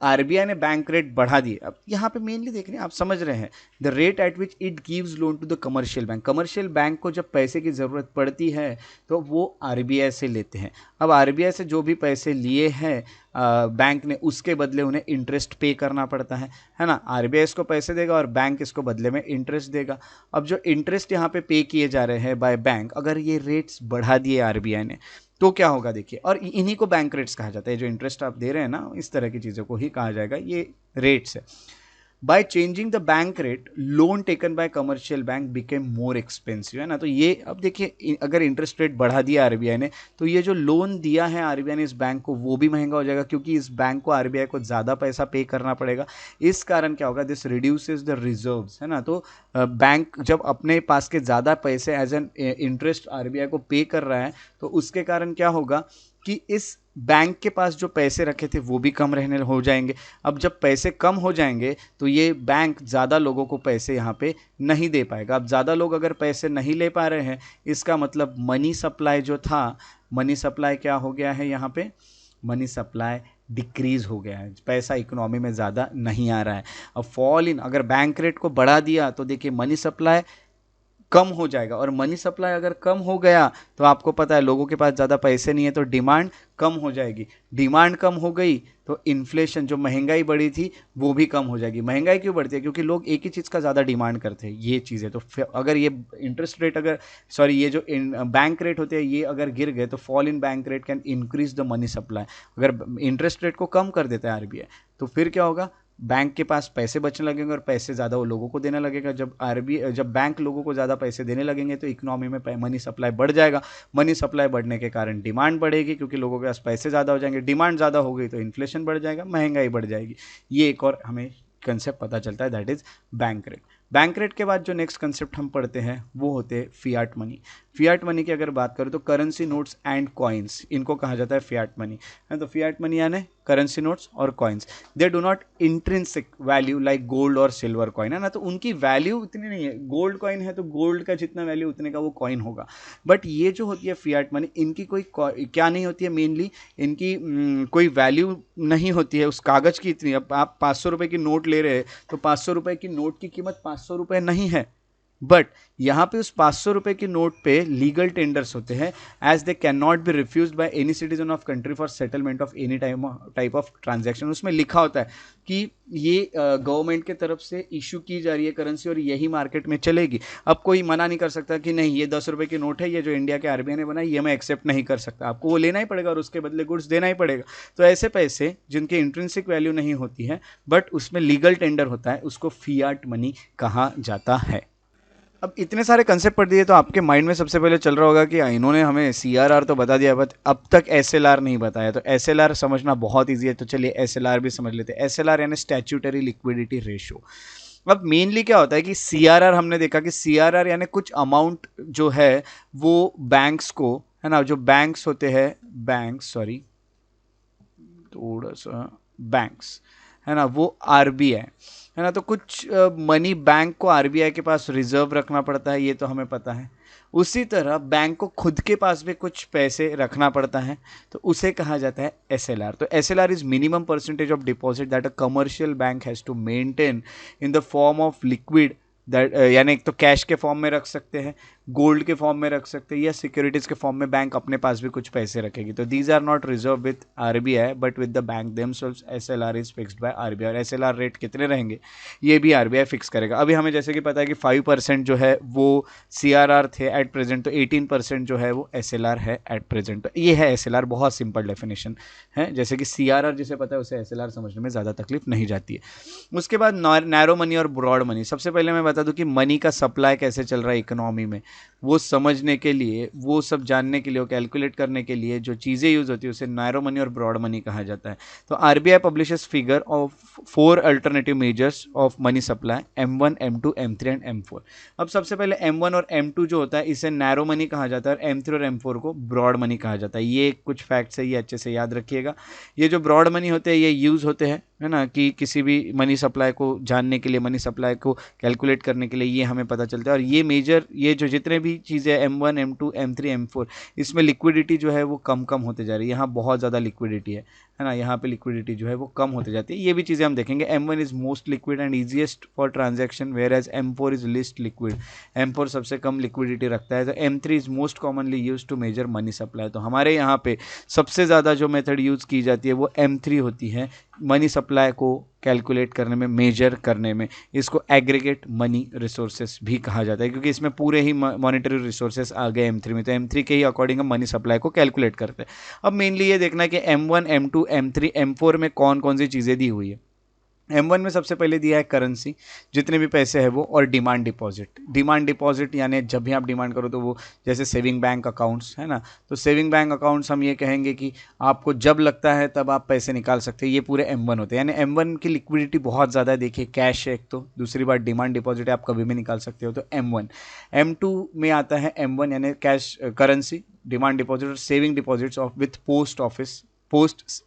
आरबीआई ने बैंक रेट बढ़ा दिए, अब यहाँ पे मेनली देख रहे हैं, आप समझ रहे हैं, the rate at which it gives loan to the commercial bank, commercial bank को जब पैसे की ज़रूरत पड़ती है तो वो आरबीआई से लेते हैं। अब आरबीआई से जो भी पैसे लिए हैं बैंक ने, उसके बदले उन्हें इंटरेस्ट पे करना पड़ता है ना। आरबीआई इसको पैसे देगा और बैंक इसको बदले में इंटरेस्ट देगा। अब जो इंटरेस्ट यहाँ पे किए जा रहे हैं बाय बैंक, अगर ये रेट्स बढ़ा दिए आरबीआई ने तो क्या होगा देखिए, और इन्हीं को बैंक रेट्स कहा जाता है। जो इंटरेस्ट आप दे रहे हैं ना, इस तरह की चीज़ों को ही कहा जाएगा ये रेट्स है। By changing the bank rate, loan taken by commercial bank became more expensive, है ना। तो ये अब देखिए अगर इंटरेस्ट रेट बढ़ा दिया आरबीआई ने तो ये जो लोन दिया है आरबीआई ने इस बैंक को वो भी महंगा हो जाएगा, क्योंकि इस बैंक को आरबीआई को ज़्यादा पैसा पे करना पड़ेगा। इस कारण क्या होगा, दिस रिड्यूसेस द रिजर्व्स, है ना। तो बैंक जब अपने पास के ज़्यादा पैसे एज एन इंटरेस्ट आरबीआई को पे कर रहा है तो उसके कारण क्या होगा कि इस बैंक के पास जो पैसे रखे थे वो भी कम रहने हो जाएंगे। अब जब पैसे कम हो जाएंगे तो ये बैंक ज़्यादा लोगों को पैसे यहाँ पे नहीं दे पाएगा। अब ज़्यादा लोग अगर पैसे नहीं ले पा रहे हैं, इसका मतलब मनी सप्लाई जो था, मनी सप्लाई क्या हो गया है यहाँ पे, मनी सप्लाई डिक्रीज हो गया है, पैसा इकोनॉमी में ज़्यादा नहीं आ रहा है। अब फॉल इन, अगर बैंक रेट को बढ़ा दिया तो देखिए मनी सप्लाई कम हो जाएगा, और मनी सप्लाई अगर कम हो गया तो आपको पता है लोगों के पास ज़्यादा पैसे नहीं है तो डिमांड कम हो जाएगी। डिमांड कम हो गई तो इन्फ्लेशन, जो महंगाई बढ़ी थी वो भी कम हो जाएगी। महंगाई क्यों बढ़ती है, क्योंकि लोग एक ही चीज़ का ज़्यादा डिमांड करते हैं, ये चीज़ें। तो अगर ये इंटरेस्ट रेट अगर ये जो बैंक रेट होते हैं ये अगर गिर गए तो fall in bank rate can increase the money supply. अगर इंटरेस्ट रेट को कम कर देता है आरबीआई तो फिर क्या होगा, बैंक के पास पैसे बचने लगेंगे और पैसे ज़्यादा वो लोगों को देने लगेगा। जब बैंक लोगों को ज़्यादा पैसे देने लगेंगे तो इकोनॉमी में मनी सप्लाई बढ़ जाएगा। मनी सप्लाई बढ़ने के कारण डिमांड बढ़ेगी, क्योंकि लोगों के पास पैसे ज़्यादा हो जाएंगे। डिमांड ज़्यादा हो गई तो इन्फ्लेशन बढ़ जाएगा, महंगाई बढ़ जाएगी। ये एक और हमें कंसेप्ट पता चलता है, that is bank rate. Bank rate के बाद जो नेक्स्ट कंसेप्ट हम पढ़ते हैं वो होते हैं फियाट मनी। फियाट मनी की अगर बात करें तो करेंसी नोट्स एंड कॉइन्स, इनको कहा जाता है फियाट मनी, है। तो फियाट मनी यानी करेंसी नोट्स और coins, they do not intrinsic value like gold और सिल्वर कॉइन, है ना। तो उनकी वैल्यू इतनी नहीं है, गोल्ड कॉइन है तो गोल्ड का जितना वैल्यू उतने का वो कॉइन होगा। बट ये जो होती है फियाट मनी, इनकी कोई क्या नहीं होती है, मेनली इनकी कोई वैल्यू नहीं होती है उस कागज़ की इतनी। अब आप 500 रुपये की नोट ले रहे हैं तो 500 रुपये की नोट की कीमत 500 रुपये नहीं है, बट यहाँ पे उस 500 रुपये की नोट पे लीगल टेंडर्स होते हैं, as they can not be refused by any citizen of country for settlement of any type of transaction. उसमें लिखा होता है कि ये गवर्नमेंट के तरफ से इशू की जा रही है करेंसी और यही मार्केट में चलेगी। अब कोई मना नहीं कर सकता कि नहीं ये 10 रुपये की नोट है, ये जो इंडिया के आरबीआई ने बनाई ये मैं एक्सेप्ट नहीं कर सकता। आपको वो लेना ही पड़ेगा और उसके बदले गुड्स देना ही पड़ेगा। तो ऐसे पैसे जिनके इंट्रिंसिक वैल्यू नहीं होती है बट उसमें लीगल टेंडर होता है, उसको फियाट मनी कहा जाता है। अब इतने सारे कंसेप्ट पढ़ दिए तो आपके माइंड में सबसे पहले चल रहा होगा कि इन्होंने हमें सीआरआर तो बता दिया बट अब तक एसएलआर नहीं बताया। तो एसएलआर समझना बहुत ईजी है, तो चलिए एसएलआर भी समझ लेते हैं। एसएलआर यानी स्टैट्यूटरी लिक्विडिटी रेशियो। अब मेनली क्या होता है कि सीआरआर, हमने देखा कि सीआरआर यानी कुछ अमाउंट जो है वो बैंक्स को, है ना, जो बैंक्स होते हैं, बैंक्स है ना, वो आरबीआई, है ना। तो कुछ मनी बैंक को आरबीआई के पास रिजर्व रखना पड़ता है, ये तो हमें पता है। उसी तरह बैंक को खुद के पास भी कुछ पैसे रखना पड़ता है, तो उसे कहा जाता है एसएलआर। तो SLR is minimum percentage of deposit that a commercial bank has to maintain in the form of liquid, that यानी एक तो कैश के फॉर्म में रख सकते हैं, गोल्ड के फॉर्म में रख सकते हैं, या सिक्योरिटीज़ के फॉर्म में बैंक अपने पास भी कुछ पैसे रखेगी। तो these are not reserve with RBI but with the bank themselves. SLR is fixed by RBI, और एसएलआर रेट कितने रहेंगे ये भी आरबीआई फिक्स करेगा। अभी हमें जैसे कि पता है कि 5% जो है वो सीआरआर थे एट प्रेजेंट, तो 18% जो है वो एसएलआर है एट प्रेजेंट। तो ये है एसएलआर, बहुत सिंपल डेफिनेशन है। जैसे कि सीआरआर जिसे पता है उसे एसएलआर समझने में ज़्यादा तकलीफ नहीं जाती है। उसके बाद नैरो मनी और ब्रॉड मनी। सबसे पहले मैं बता दूं कि मनी का सप्लाई कैसे चल रहा है इकोनॉमी में, वो समझने के लिए, वो सब जानने के लिए, वो कैलकुलेट करने के लिए जो चीज़ें यूज होती है उसे नैरो मनी और ब्रॉड मनी कहा जाता है। तो RBI publishes figure of 4 alternative measures of money supply, M1, M2, M3 and M4। अब सबसे पहले M1 और M2 जो होता है इसे नैरो मनी कहा जाता है, और M3 और M4 को ब्रॉड मनी कहा जाता है। ये कुछ फैक्ट्स है, ये अच्छे से याद रखिएगा। ये जो ब्रॉड मनी होते हैं ये यूज होते हैं, है ना, कि किसी भी मनी सप्लाई को जानने के लिए, मनी सप्लाई को कैलकुलेट करने के लिए ये हमें पता चलता है। और ये मेजर, ये जो जितने भी चीज़ें M1, M2, M3, M4, इसमें लिक्विडिटी जो है वो कम कम होते जा रही है। यहाँ बहुत ज़्यादा लिक्विडिटी है ना, यहाँ पे लिक्विडिटी जो है वो कम होते जाती है। ये भी चीज़ें हम देखेंगे। M1 is most liquid and easiest for transaction, whereas M4 is least liquid. M4 सबसे कम लिक्विडिटी रखता है। तो M3 is most commonly use to measure money supply. तो हमारे यहाँ पे सबसे ज़्यादा जो मेथड यूज़ की जाती है वो M3 होती है मनी सप्लाई को कैलकुलेट करने में, मेजर करने में। इसको एग्रीगेट मनी रिसोर्सेस भी कहा जाता है, क्योंकि इसमें पूरे ही मॉनेटरी रिसोर्सेस आ गए M3 में। तो M3 के ही अकॉर्डिंग हम मनी सप्लाई को कैलकुलेट करते हैं। अब मेनली ये देखना है कि M1, M2, M3, M4 में कौन कौन सी चीज़ें दी हुई है। M1 में सबसे पहले दिया है करेंसी, जितने भी पैसे है वो, और डिमांड डिपॉजिट। डिमांड डिपॉजिट यानी जब भी आप डिमांड करो तो वो, जैसे सेविंग बैंक अकाउंट्स है ना, तो सेविंग बैंक अकाउंट्स हम ये कहेंगे कि आपको जब लगता है तब आप पैसे निकाल सकते हैं, ये पूरे M1 होते हैं। यानी M1 की लिक्विडिटी बहुत ज़्यादा है। देखिए कैश है एक तो, दूसरी बात डिमांड डिपॉजिट है, आप कभी भी निकाल सकते हो, तो M1। M2 में आता है M1 यानी कैश, करेंसी, डिमांड डिपॉजिट और saving deposits of with post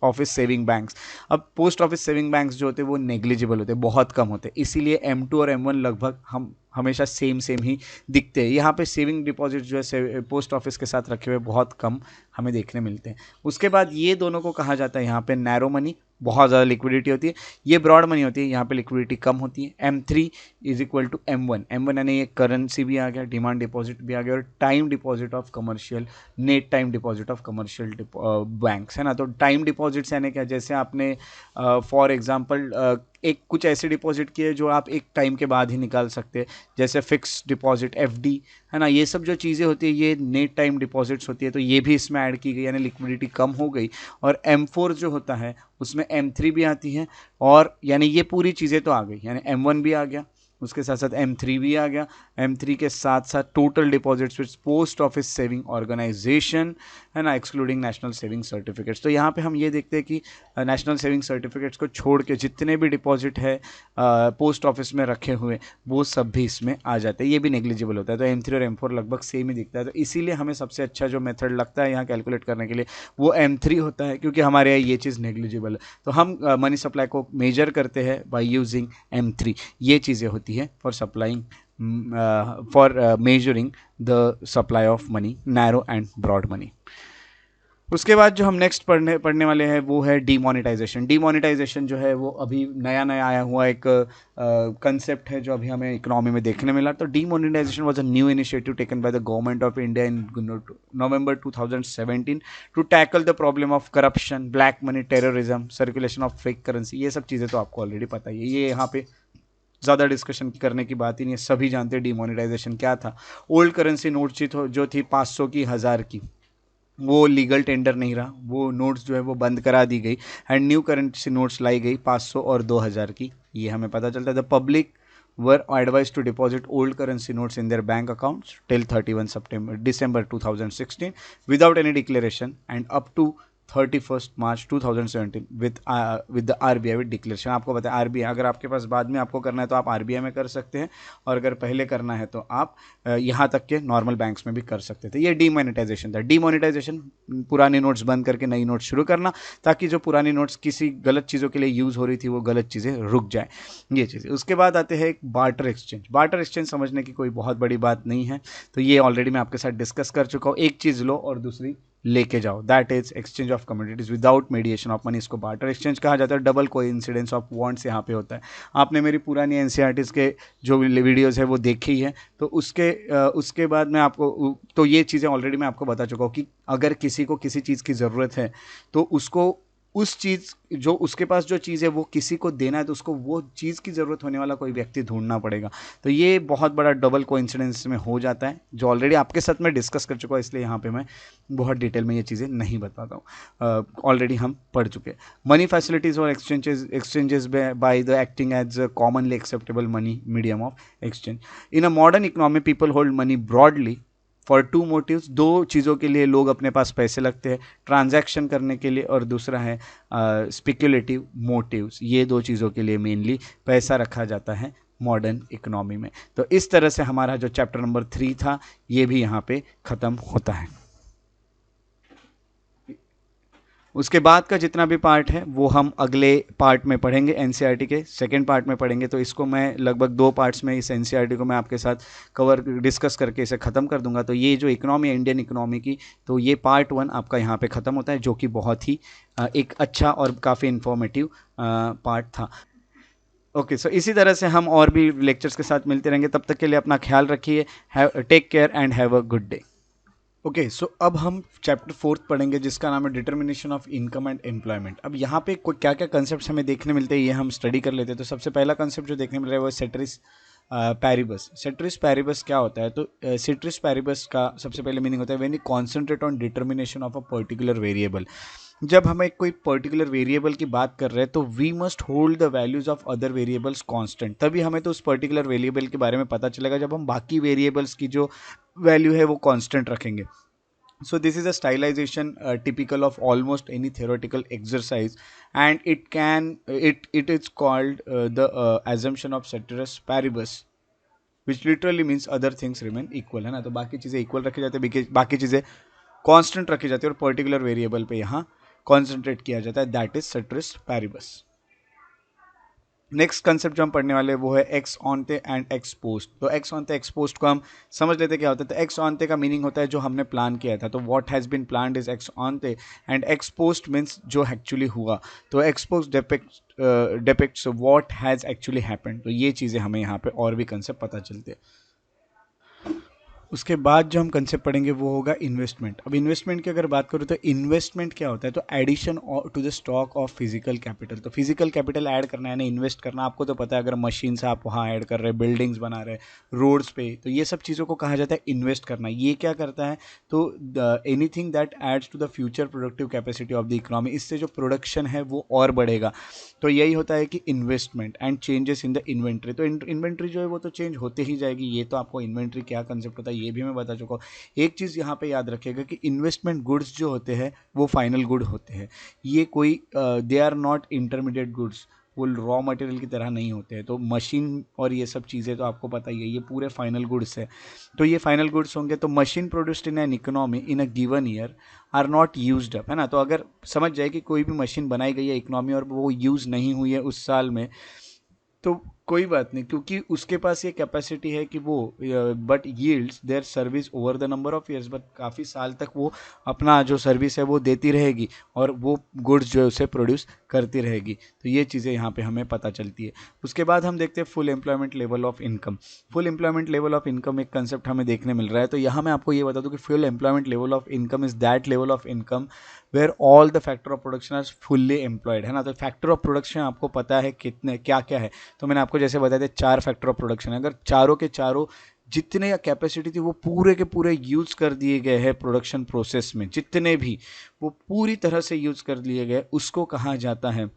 office saving banks. अब पोस्ट ऑफिस सेविंग बैंक्स जो होते हैं वो नेग्लिजिबल होते हैं, बहुत कम होते हैं, इसीलिए M2 और M1 लगभग हम हमेशा सेम ही दिखते हैं। यहाँ पे सेविंग डिपॉजिट जो है पोस्ट ऑफिस के साथ रखे हुए बहुत कम हमें देखने मिलते हैं। उसके बाद ये दोनों को कहा जाता है यहाँ पे नैरो मनी, बहुत ज़्यादा लिक्विडिटी होती है। ये ब्रॉड मनी होती है, यहाँ पे लिक्विडिटी कम होती है। M3 is equal to M1 यानी ये करेंसी भी आ गया, डिमांड डिपॉजिट भी आ गया, और time deposit of commercial, net time deposit of commercial banks, है ना। तो टाइम डिपॉजिट्स यानी क्या, जैसे आपने फॉर एग्जांपल एक कुछ ऐसे डिपॉजिट किए जो आप एक टाइम के बाद ही निकाल सकते हैं, जैसे फिक्स डिपॉजिट, FD, है ना। ये सब जो चीज़ें होती है ये नेट टाइम डिपॉजिट्स होती है, तो ये भी इसमें ऐड की गई, यानी लिक्विडिटी कम हो गई। और M4 जो होता है उसमें M3 भी आती है, और यानी ये पूरी चीज़ें तो आ गई, यानी M1 भी आ गया, उसके साथ साथ M3 भी आ गया। M3 के साथ साथ total deposits with post office saving organisation, है ना, एक्सक्लूडिंग नेशनल सेविंग सर्टिफिकेट्स। तो यहाँ पे हम ये देखते हैं कि नेशनल सेविंग सर्टिफिकेट्स को छोड़ के जितने भी डिपॉजिट है पोस्ट ऑफिस में रखे हुए, वो सब भी इसमें आ जाते हैं, ये भी नेग्लिजिबल होता है। तो M3 और M4 लगभग सेम ही दिखता है। तो इसीलिए हमें सबसे अच्छा जो मेथड लगता है यहाँ कैलकुलेट करने के लिए वो M3 होता है, क्योंकि हमारे यहाँ ये चीज़ नेग्लिजिबल है। तो हम मनी सप्लाई को मेजर करते हैं बाय यूजिंग M3। ये चीज़ें होती है for supplying, for measuring the supply of money, narrow and broad money. उसके बाद जो हम नेक्स्ट पढ़ने वाले हैं वो है डीमोनेटाइजेशन। डीमोनेटाइजेशन जो है वो अभी नया आया हुआ एक कंसेप्ट है जो अभी हमें इकोनॉमी में देखने मिला। तो demonetisation was a new initiative taken by the government of India in November 2017 to tackle the problem of corruption, black money, terrorism, circulation of fake currency. ये सब चीज़ें तो आपको ऑलरेडी पता ही है, ये यहाँ पे ज़्यादा डिस्कशन करने की बात ही नहीं है, सभी जानते हैं डीमोनेटाइजेशन क्या था। ओल्ड करेंसी नोट जो थी 500 की, 1000 की, वो लीगल टेंडर नहीं रहा, वो नोट्स जो है वो बंद करा दी गई, एंड न्यू करेंसी नोट्स लाई गई 500 और 2000 की। ये हमें पता चलता है। The public were advised to deposit old currency notes in their bank accounts till 31 December 2016 without any declaration and up to 31 March 2017 with the RBI with declaration। आपको पता है RBI, अगर आपके पास बाद में आपको करना है तो आप RBI में कर सकते हैं, और अगर पहले करना है तो आप यहाँ तक के नॉर्मल बैंक्स में भी कर सकते थे। ये डीमोनेटाइजेशन था। डीमोनेटाइजेशन, पुराने नोट्स बंद करके नई नोट्स शुरू करना, ताकि जो पुरानी नोट्स किसी गलत चीज़ों के लिए यूज़ हो रही थी वो गलत चीज़ें रुक जाए, ये चीज़ें। उसके बाद आते हैं एक बार्टर एक्सचेंज। बार्टर एक्सचेंज समझने की कोई बहुत बड़ी बात नहीं है, तो ये ऑलरेडी मैं आपके साथ डिस्कस कर चुका हूँ। एक चीज़ लो और दूसरी लेके जाओ, that is exchange of commodities without mediation of money. इसको बार्टर एक्सचेंज कहा जाता है। डबल कोइंसिडेंस ऑफ वांट्स यहाँ पे होता है। आपने मेरी पुरानी एनसीईआरटीज़ के जो वीडियोज़ है वो देखी है, तो उसके बाद मैं आपको, तो ये चीज़ें ऑलरेडी मैं आपको बता चुका हूँ कि अगर किसी को किसी चीज़ की ज़रूरत है तो उसको उस चीज़, जो उसके पास जो चीज़ है वो किसी को देना है, तो उसको वो चीज़ की ज़रूरत होने वाला कोई व्यक्ति ढूंढना पड़ेगा। तो ये बहुत बड़ा डबल कोइंसिडेंस में हो जाता है, जो ऑलरेडी आपके साथ मैं डिस्कस कर चुका हूँ, इसलिए यहाँ पे मैं बहुत डिटेल में ये चीज़ें नहीं बताता हूँ, ऑलरेडी हम पढ़ चुके हैं। मनी फैसिलिटीज़ और exchanges by the acting as commonly acceptable money medium of exchange. In a modern economy people hold money broadly for two motives. दो चीज़ों के लिए लोग अपने पास पैसे लगते हैं, ट्रांजैक्शन करने के लिए, और दूसरा है स्पेक्युलेटिव मोटिव्स। ये दो चीज़ों के लिए मेनली पैसा रखा जाता है मॉडर्न इकोनॉमी में। तो इस तरह से हमारा जो चैप्टर नंबर 3 था ये भी यहाँ पे ख़त्म होता है। उसके बाद का जितना भी पार्ट है वो हम अगले पार्ट में पढ़ेंगे, एनसीईआरटी के सेकंड पार्ट में पढ़ेंगे। तो इसको मैं लगभग 2 पार्ट्स में इस एनसीईआरटी को मैं आपके साथ डिस्कस करके इसे ख़त्म कर दूंगा। तो ये जो इकोनॉमी है इंडियन इकोनॉमी की, तो ये पार्ट 1 आपका यहाँ पे ख़त्म होता है, जो कि बहुत ही एक अच्छा और काफ़ी इन्फॉर्मेटिव पार्ट था। ओके, सो इसी तरह से हम और भी लेक्चर्स के साथ मिलते रहेंगे। तब तक के लिए अपना ख्याल रखिए। Take care and have a good day. Okay, so अब हम चैप्टर 4 पढ़ेंगे जिसका नाम है determination of income and employment. अब यहाँ पे क्या क्या कंसेप्ट हमें देखने मिलते हैं ये हम स्टडी कर लेते हैं। तो सबसे पहला कंसेप्ट जो देखने मिल रहा है वो है सेट्रिस पैरिबस। सेट्रिस पैरिबस क्या होता है? तो सेट्रिस पैरिबस का सबसे पहले मीनिंग होता है when you concentrate on determination of a particular variable. जब हम एक कोई पर्टिकुलर वेरिएबल की बात कर रहे हैं तो we must hold the values of other variables constant. तभी हमें तो उस पर्टिकुलर वेरिएबल के बारे में पता चलेगा जब हम बाकी वेरिएबल्स की जो वैल्यू है वो कांस्टेंट रखेंगे। So this is a stylization typical of almost any theoretical exercise, and it is called the assumption of ceteris paribus, which literally means other things remain equal, है ना। तो बाकी चीज़ें इक्वल रखी जाती है, बाकी चीज़ें कांस्टेंट रखी जाती है, और पर्टिकुलर वेरिएबल पे यहाँ कॉन्सेंट्रेट किया जाता है, that is ceteris paribus। Next concept जो हम पढ़ने वाले हैं वो है x ante and ex post. तो एक्स ऑनते एक्स पोस्ट को हम समझ लेते क्या होता है। तो एक्स ऑनते का मीनिंग होता है जो हमने प्लान किया था। तो what has been planned is ex ante, and ex post means जो एक्चुअली हुआ। तो ex post depicts what has actually happened. तो ये चीज़ें हमें यहाँ पे और भी कंसेप्ट पता चलते हैं। उसके बाद जो हम कंसेप्ट पढ़ेंगे वो होगा इन्वेस्टमेंट। अब इन्वेस्टमेंट की अगर बात करूँ तो इन्वेस्टमेंट क्या होता है? तो addition to the stock of physical capital. तो फिजिकल कैपिटल ऐड करना है ना, इन्वेस्ट करना। आपको तो पता है अगर मशीन से आप वहाँ ऐड कर रहे हैं, बिल्डिंग्स बना रहे हैं, रोड्स पे, तो ये सब चीज़ों को कहा जाता है इन्वेस्ट करना। ये क्या करता है? तो anything that adds to the future productive capacity of the economy. इससे जो प्रोडक्शन है वो और बढ़ेगा। तो यही होता है कि investment and changes in the inventory. तो इन्वेंट्री जो है वो तो चेंज होते ही जाएगी। ये तो आपको इन्वेंट्री क्या कंसेप्ट होता है ये भी मैं बता चुका हूँ। एक चीज़ यहाँ पे याद रखिएगा कि इन्वेस्टमेंट गुड्स जो होते हैं वो फाइनल गुड होते हैं। ये कोई they are not intermediate goods, वो रॉ मटेरियल की तरह नहीं होते हैं। तो मशीन और ये सब चीज़ें तो आपको पता ही है, ये पूरे फाइनल गुड्स है। तो ये फाइनल गुड्स होंगे। तो machine produced in an economy in a given year are not used up, है ना। तो अगर समझ जाए कि कोई भी मशीन बनाई गई है इकोनॉमी और वो यूज़ नहीं हुई है उस साल में, तो कोई बात नहीं, क्योंकि उसके पास ये कैपेसिटी है कि वो but yields their service over the number of years. But काफ़ी साल तक वो अपना जो सर्विस है वो देती रहेगी और वो गुड्स जो है उसे प्रोड्यूस करती रहेगी। तो ये चीज़ें यहाँ पे हमें पता चलती है। उसके बाद हम देखते हैं full employment level of income. Full employment level of income एक कंसेप्ट हमें देखने मिल रहा है। तो यहाँ मैं आपको ये बता दूँ कि full employment level of income is that level of income where all the factor of production are fully employed, है ना। तो फैक्टर ऑफ प्रोडक्शन आपको पता है कितने क्या क्या है। तो मैंने आपको जैसे बताया था 4 फैक्टर ऑफ प्रोडक्शन है। अगर चारों के चारों जितने कैपेसिटी थी वो पूरे के पूरे यूज़ कर दिए गए हैं प्रोडक्शन प्रोसेस में, जितने भी वो पूरी तरह से यूज़ कर लिए गए, उसको कहा जाता है,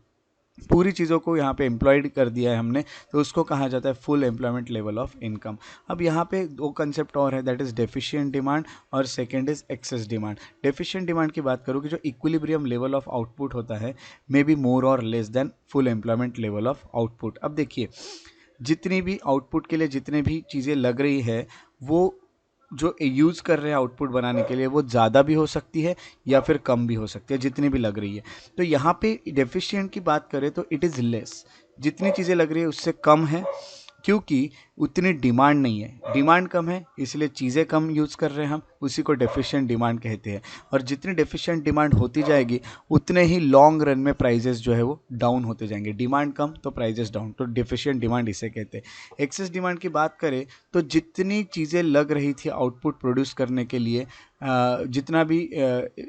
पूरी चीज़ों को यहाँ पे एम्प्लॉयड कर दिया है हमने, तो उसको कहा जाता है full employment level of income. अब यहाँ पे 2 कंसेप्ट और है, दैट इज़ डेफिशिएंट डिमांड और second is excess demand. Deficient demand की बात करूँ कि जो इक्विलिब्रियम लेवल ऑफ आउटपुट होता है मे बी मोर और less than full employment level of output. अब देखिए, जितनी भी आउटपुट के लिए जितने भी चीज़ें लग रही है वो जो यूज़ कर रहे हैं आउटपुट बनाने के लिए वो ज़्यादा भी हो सकती है या फिर कम भी हो सकती है, जितनी भी लग रही है। तो यहाँ पे डेफिशिएंट की बात करें तो इट इज़ लेस, जितनी चीज़ें लग रही है उससे कम है, क्योंकि उतनी डिमांड नहीं है, डिमांड कम है इसलिए चीज़ें कम यूज़ कर रहे हैं हम, उसी को डेफिशिएंट डिमांड कहते हैं। और जितनी डेफिशिएंट डिमांड होती जाएगी उतने ही लॉन्ग रन में प्राइजेस जो है वो डाउन होते जाएंगे। डिमांड कम तो प्राइजेस डाउन, तो डेफिशिएंट डिमांड इसे कहते हैं। एक्सेस डिमांड की बात करें तो जितनी चीज़ें लग रही थी आउटपुट प्रोड्यूस करने के लिए, जितना भी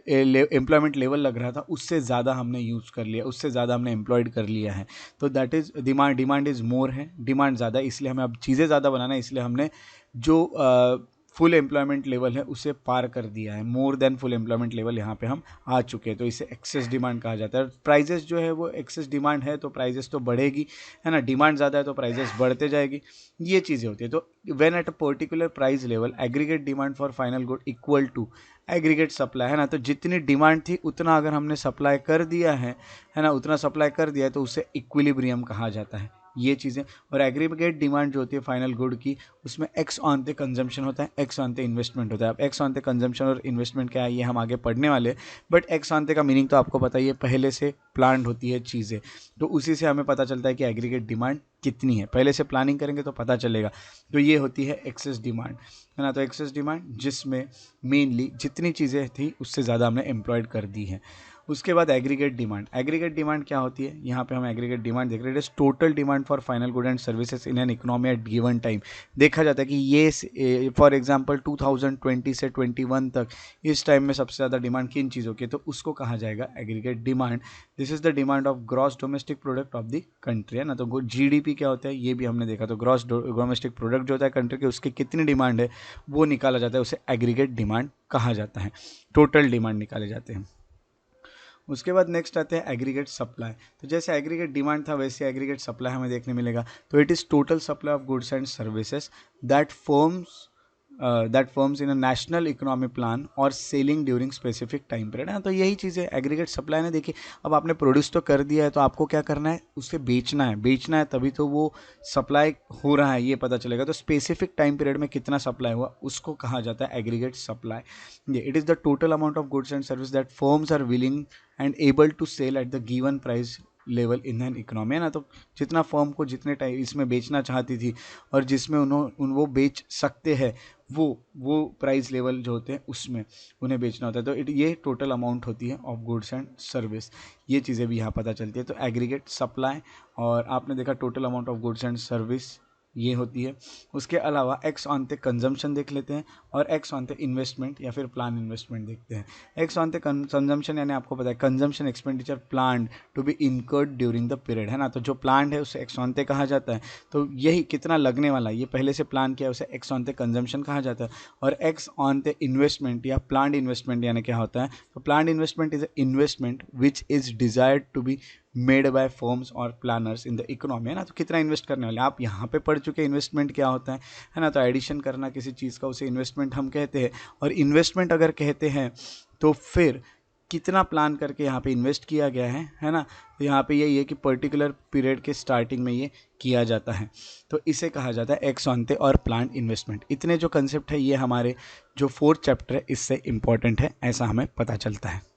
एम्प्लॉयमेंट लेवल लग रहा था उससे ज़्यादा हमने यूज़ कर लिया, उससे ज़्यादा हमने एम्प्लॉयड कर लिया है। तो that is demand is more है, डिमांड ज़्यादा इसलिए हमें अब चीज़ें ज़्यादा बनाना है, इसलिए हमने जो फुल एम्प्लॉयमेंट लेवल है उसे पार कर दिया है, more than full employment level यहाँ पे हम आ चुके हैं, तो इसे एक्सेस डिमांड कहा जाता है। प्राइजेस जो है वो एक्सेस डिमांड है तो प्राइजेस तो बढ़ेगी, है ना, डिमांड ज़्यादा है तो प्राइजेस बढ़ते जाएगी, ये चीज़ें होती है। तो when at a particular price level aggregate demand for final good equal to aggregate supply, है ना, तो जितनी डिमांड थी उतना अगर हमने सप्लाई कर दिया है ना, उतना सप्लाई कर दिया है तो उसे इक्विलिब्रियम कहा जाता है, ये चीज़ें। और एग्रीगेट डिमांड जो होती है फाइनल गुड की, उसमें एक्स ऑन द कंजम्पशन होता है, एक्स ऑन द इन्वेस्टमेंट होता है। अब एक्स ऑन द कंजम्पशन और इन्वेस्टमेंट क्या है ये हम आगे पढ़ने वाले, बट एक्स ऑन द का मीनिंग तो आपको पता ही है, पहले से प्लान्ड होती है चीज़ें, तो उसी से हमें पता चलता है कि एग्रीगेट डिमांड कितनी है, पहले से प्लानिंग करेंगे तो पता चलेगा। तो ये होती है एक्सेस डिमांड, है ना। तो एक्सेस डिमांड जिसमें मेनली जितनी चीज़ें थी उससे ज़्यादा हमने एम्प्लॉयड कर दी है। उसके बाद एग्रीगेट डिमांड, एग्रीगेट डिमांड क्या होती है, यहाँ पे हम एग्रीगेट डिमांड देख रहे हैं, it is total demand for final good and services in an economy eight given time. देखा जाता है कि ये फॉर एग्जांपल 2020 से 21 तक इस टाइम में सबसे ज़्यादा डिमांड किन चीज़ों की, तो उसको कहा जाएगा aggregate demand. This is the demand of gross domestic product of the country, है ना। तो जीडीपी क्या होता है ये भी हमने देखा, तो ग्रॉस डोमेस्टिक प्रोडक्ट जो होता है कंट्री की, उसकी कितनी डिमांड है वो निकाला जाता है, उसे एग्रीगेट डिमांड कहा जाता है, टोटल डिमांड निकाले जाते हैं। उसके बाद नेक्स्ट आते हैं एग्रीगेट सप्लाई। तो जैसे एग्रीगेट डिमांड था वैसे एग्रीगेट सप्लाई हमें देखने मिलेगा। तो it is total supply of goods and services that forms in a national economy plan और selling during specific time period, है। तो यही चीज़ है एग्रीगेट सप्लाई ने। देखिए अब आपने प्रोड्यूस तो कर दिया है तो आपको क्या करना है, उसे बेचना है तभी तो वो सप्लाई हो रहा है ये पता चलेगा। तो स्पेसिफिक टाइम पीरियड में कितना सप्लाई हुआ उसको कहा जाता है aggregate supply. It is the total amount of goods and service that firms are willing and able to sell at the given price level in an economy, है ना। तो जितना फर्म को जितने टाइम इसमें बेचना चाहती थी और जिसमें वो बेच सकते हैं वो प्राइस लेवल जो होते हैं उसमें उन्हें बेचना होता है। तो ये टोटल अमाउंट होती है ऑफ गुड्स एंड सर्विस, ये चीज़ें भी यहाँ पता चलती है। तो एग्रीगेट सप्लाई और आपने देखा total amount of goods and service ये होती है। उसके अलावा एक्स ऑन द कंजम्पशन देख लेते हैं और एक्स ऑन द इन्वेस्टमेंट या फिर प्लान इन्वेस्टमेंट देखते हैं। एक्स ऑन द कंजम्पशन यानी आपको पता है consumption expenditure plan to be incurred during the period, है ना। तो जो प्लान है उसे एक्स ऑन द कहा जाता है। तो यही कितना लगने वाला है ये पहले से प्लान किया है उसे एक्स ऑन द कंजम्पशन कहा जाता है। और एक्स ऑन द इन्वेस्टमेंट या प्लान इन्वेस्टमेंट यानी क्या होता है, तो plan investment is investment which is desired to be made by firms और प्लानर्स इन द इकोनॉमी, है ना। तो कितना इन्वेस्ट करने वाले आप यहाँ पे पढ़ चुके इन्वेस्टमेंट क्या होता है ना। तो एडिशन करना किसी चीज़ का उसे इन्वेस्टमेंट हम कहते हैं। और इन्वेस्टमेंट अगर कहते हैं तो फिर कितना प्लान करके यहाँ पे इन्वेस्ट किया गया है ना। तो यहाँ पे यही है कि पर्टिकुलर पीरियड के स्टार्टिंग में ये किया जाता है, तो इसे कहा जाता है एक्स ऑन द और प्लान इन्वेस्टमेंट। इतने जो कंसेप्ट है ये हमारे जो 4th चैप्टर है इससे इंपॉर्टेंट है, ऐसा हमें पता चलता है।